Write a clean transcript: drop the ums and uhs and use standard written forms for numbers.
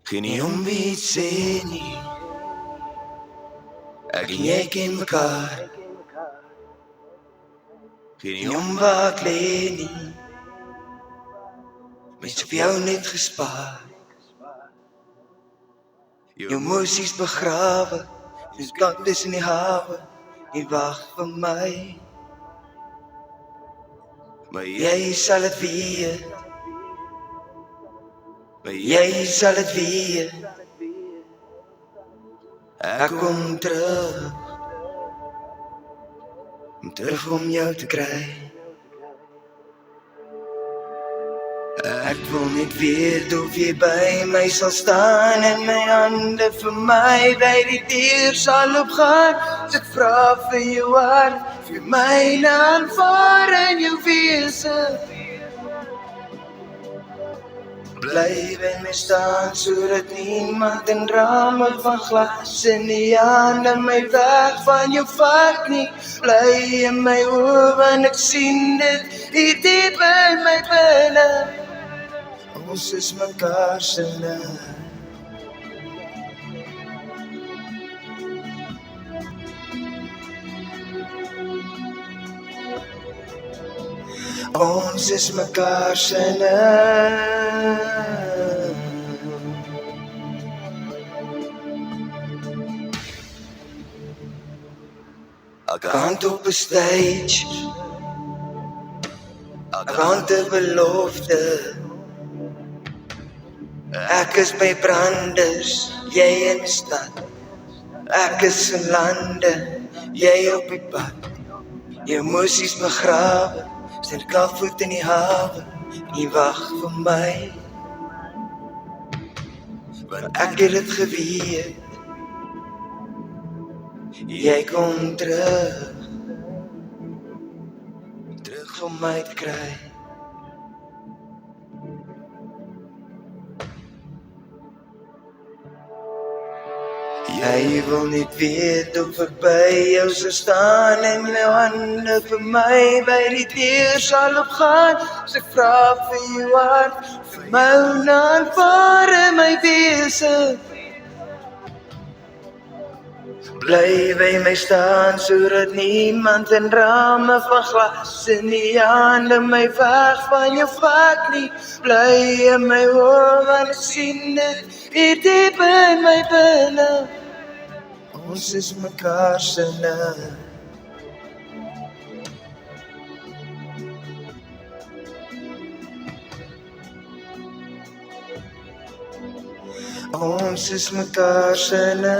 Geen nie om wie sê nie, ek en jy ken mekaar. Geen nie om waar ek lê nie, mens op jou net gespaar. Jou emosies begrawe, dis kantes in die hawe, jy wag vir my. Maar jy sal het weet, maar jy sal het weet. Ek kom terug om jou te kry. Ek wil net weet of jy by my sal staan en my hande vir my by die deur sal opgaan. As ek vra vir jou hart, vir my aanvaar in jou wese. Bly by my staan sodat niemand in rame van glas in die hande my weg van jou vat nie. Bly in my oë want ek sien dit hier diep in my binne. Ons is mekaar sinne. Ons is mekaar sinne. Ek hand op 'n stage, ek hand 'n belofte. Ek is by branders, jy in die stad. Ek is in lande, jy op die pad. Jou emosies begrawe, stel kafvoet in die hawe. Nie wag vir my, want ek het dit geweet. Jy kom terug om my te kry. Jy wil net weet of ek by jou sal staan en jou hande vir my by die deur sal opgaan. As ek vra vir jou hart, vir my aanvaar in my wese. Bly by my staan sodat niemand in rame van glas in die hande my weg van jou vat nie. Bly in my oë want ek sien dit hier diep in my binne. Ons is mekaar sinne. Ons is mekaar sinne.